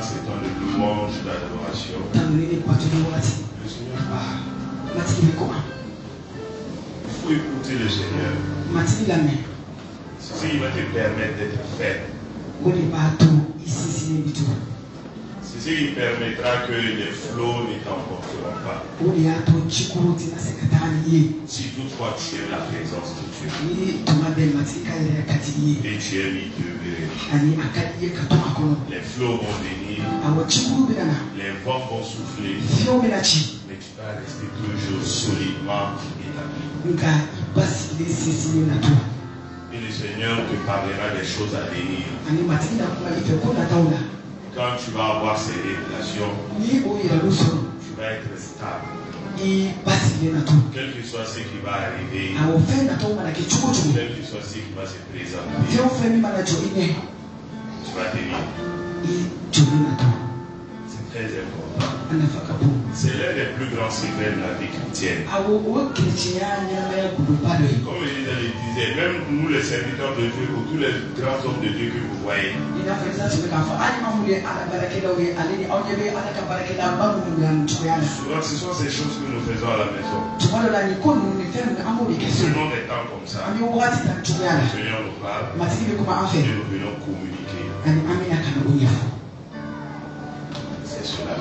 c'est temps de louange, d'adoration. Le Seigneur parle. Il faut écouter le Seigneur. C'est ce qui va te permettre d'être faible. C'est ce qui permettra que les flots ne t'emporteront pas. Si toutefois tu es la présence de Dieu et tu es mis demeurer, les flots vont venir, les vents vont souffler, mais tu vas rester toujours solidement établi. Et le Seigneur te parlera des choses à venir. Quand tu vas avoir ces révélations, tu vas être stable. Quel que soit ce qui va arriver, quel que soit ce qui va se présenter, tu vas tenir. C'est très important. C'est l'un des plus grands secrets de la vie chrétienne. Comme je disais, même nous les serviteurs de Dieu, ou tous les grands hommes de Dieu que vous voyez, souvent ce sont ces choses que nous faisons à la maison. Selon des temps comme ça, le Seigneur nous parle et nous venons communiquer. C'est cela.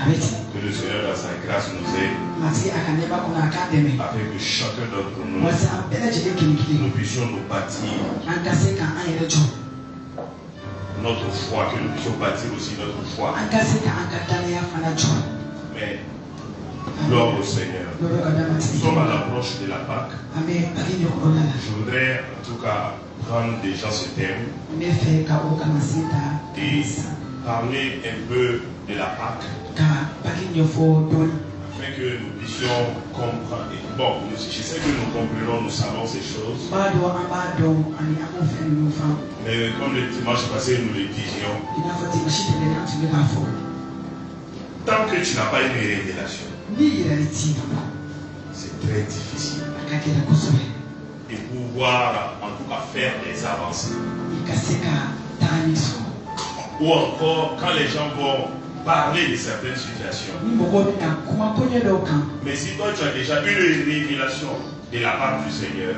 Que le Seigneur dans sa grâce nous aide afin que chacun d'entre nous puissions nous bâtir notre foi, que nous puissions bâtir aussi notre foi. Mais gloire au Seigneur. Nous sommes à l'approche de la Pâque. Je voudrais en tout cas prendre déjà ce thème et parler un peu de la Pâque afin que nous puissions comprendre. Bon, je sais que nous comprenons, nous savons ces choses. Mais comme le dimanche passé nous le disions, tant que tu n'as pas une révélation, c'est très difficile de pouvoir en tout cas faire des avancées. Ou encore quand les gens vont parler de certaines situations. Mais si toi tu as déjà une révélation de la part du Seigneur,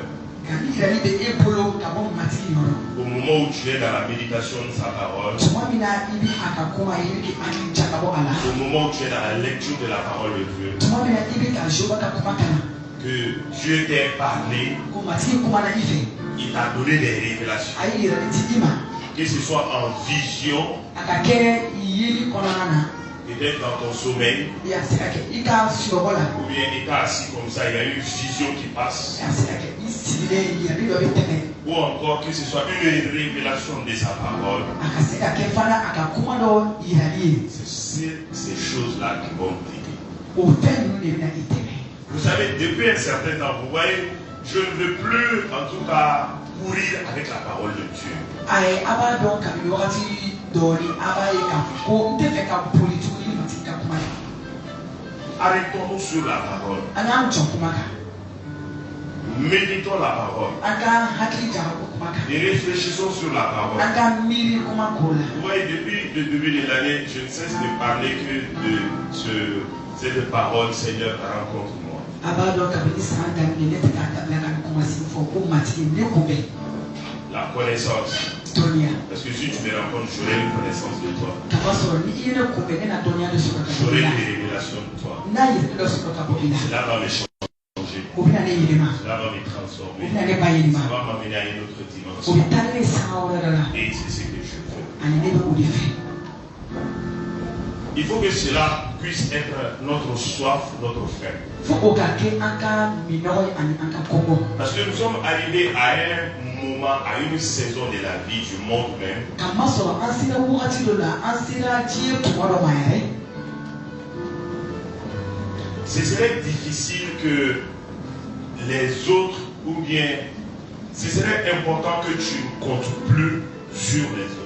au moment où tu es dans la méditation de sa parole, au moment où tu es dans la lecture de la parole de Dieu, que Dieu t'ait parlé, il t'a donné des révélations, que ce soit en vision, peut-être dans ton sommeil, ou bien étant assis comme ça, il y a une vision qui passe, ou encore que ce soit une révélation de sa parole. C'est ces choses-là qui vont t'aider. Vous savez, depuis un certain temps, vous voyez, je ne veux plus en tout cas courir avec la parole de Dieu. Arrêtons-nous sur la parole. Méditons la parole. Et réfléchissons sur la parole. Vous voyez, depuis le début de l'année, je ne cesse de parler que de cette parole, Seigneur, rencontre-moi. La connaissance. Parce que si tu me rencontres, j'aurai une connaissance de toi. J'aurai une révélation de toi. Cela va me changer. Cela va me transformer. Ça va m'amener à une autre dimension. Et c'est ce que je veux. Il faut que cela puisse être notre soif, notre faim. Parce que nous sommes arrivés à un moment, à une saison de la vie du monde même. Ce serait difficile que les autres, ou bien ce serait important que tu ne comptes plus sur les autres.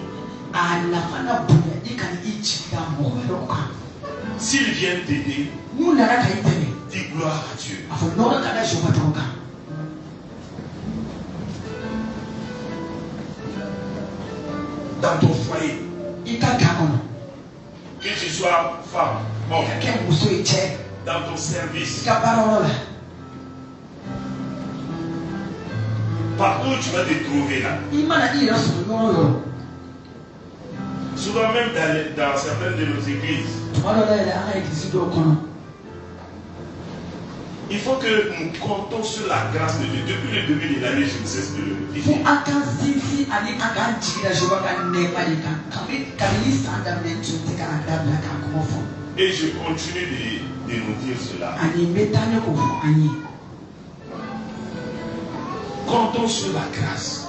S'ils viennent t'aider, dis gloire à Dieu. Dans ton foyer, Que tu sois femme, homme, dans ton service, partout tu vas te trouver là. Souvent même dans certaines de nos églises, il faut que nous comptons sur la grâce de Dieu. Depuis le début de l'année, je ne cesse de le répéter. Et je continue de nous dire cela. Comptons sur la grâce.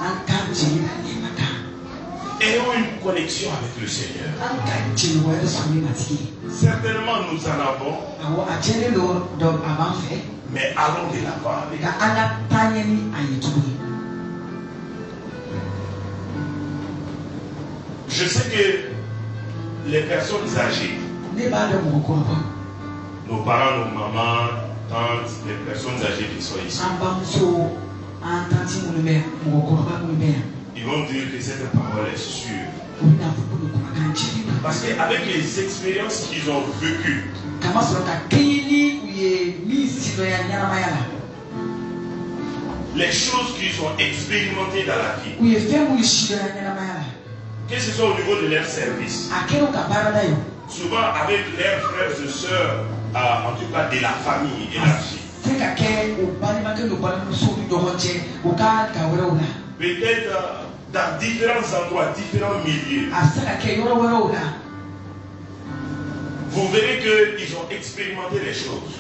Ayons une connexion avec le Seigneur. Certainement nous en avons, mais allons de l'avant avec. Je sais que les personnes âgées, nos parents, nos mamans, tantes, les personnes âgées qui sont ici, ils vont dire que cette parole est sûre. Parce qu'avec les expériences qu'ils ont vécues, les choses qu'ils ont expérimentées dans la vie, que ce soit au niveau de leur service, souvent avec leurs frères et sœurs, en tout cas de la famille élargie. Peut-être dans différents endroits, différents milieux. Vous verrez qu'ils ont expérimenté les choses.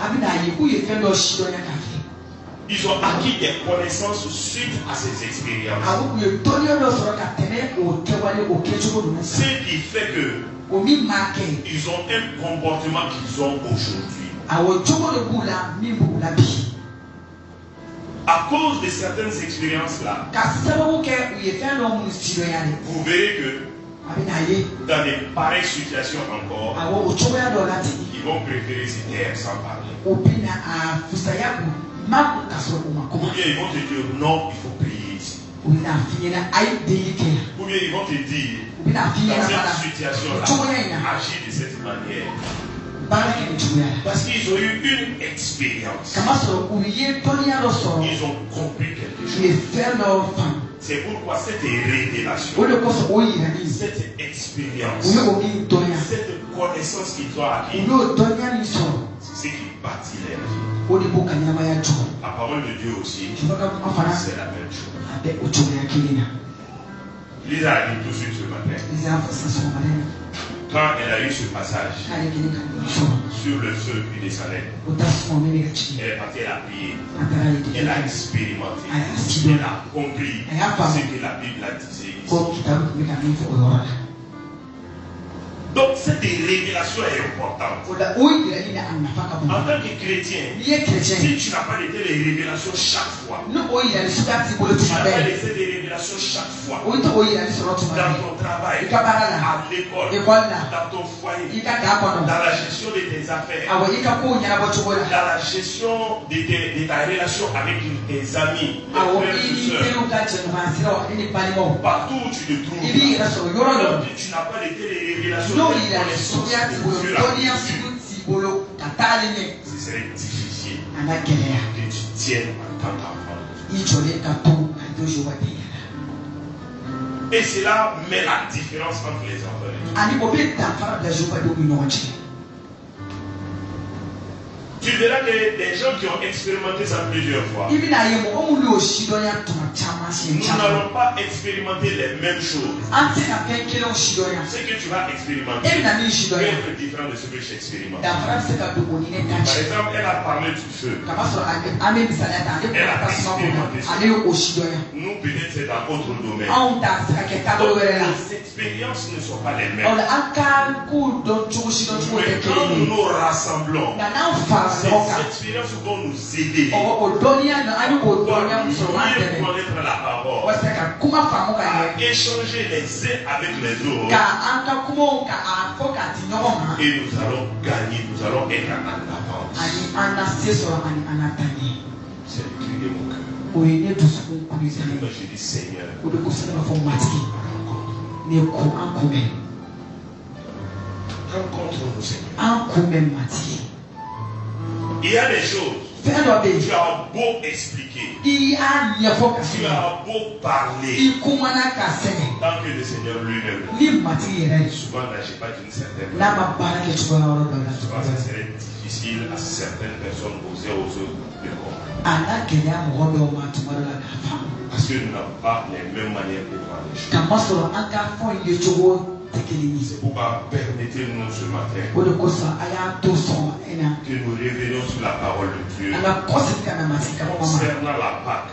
Ils ont acquis des connaissances suite à ces expériences. Ce qui fait que ils ont un comportement qu'ils ont aujourd'hui. À cause de certaines expériences-là, vous verrez que dans des pareilles situations encore, ils vont préférer se taire sans parler. Ou bien ils vont te dire non, il faut prier ici. Ou bien ils vont te dire dans cette situation-là, agis de cette manière. Parce qu'ils ont eu une expérience. Ils ont compris quelque chose. C'est pourquoi cette révélation, cette expérience, cette connaissance qu'ils ont acquis, c'est ce qui bâtit leur vie. La parole de Dieu aussi, c'est la même chose. Lisa a dit tout de suite ce matin. Quand elle a eu ce passage sur le feu qui descendait, elle est partie, elle a prié, elle a expérimenté, elle a compris ce que la Bible a dit ici. Donc cette révélation est importante. En tant que chrétien, si tu n'as pas de telles révélations chaque fois, tu n'as pas de cette révélation chaque fois, dans ton travail, à l'école, dans ton foyer, dans la gestion de tes affaires, dans la gestion de ta relation avec tes amis, tes frères et sœurs, partout où tu te trouves, tu n'as pas de telles révélations. Ce serait difficile que tu tiennes en tant qu'enfant. Et cela met la différence entre les enfants et Dieu. Tu verras que des gens qui ont expérimenté ça plusieurs fois, nous n'allons pas expérimenter les mêmes choses. Ce que tu vas expérimenter peut être différent de ce que j'expérimente. Par exemple, elle a parlé du feu. Elle a expérimenté ça. Nous, peut-être, c'est dans autre domaine. Donc, nos expériences ne sont pas les mêmes. Mais quand nous nous rassemblons, ces expériences vont nous aider pour connaître la parole, à échanger les uns avec les autres, et nous allons gagner, nous allons être en avance. C'est le cri de mon cœur. Je dis Seigneur, Rencontre-nous, Seigneur. Il y a des choses. Tu as beau expliquer. Tu as beau parler. Tant que le Seigneur lui-même. Souvent n'agit pas d'une certaine manière. Souvent ça serait difficile à certaines personnes aux autres de comprendre. Parce que nous n'avons pas les mêmes manières de voir les choses. C'est pourquoi permettez-nous ce matin que nous révélions sur la parole de Dieu concernant la Pâque.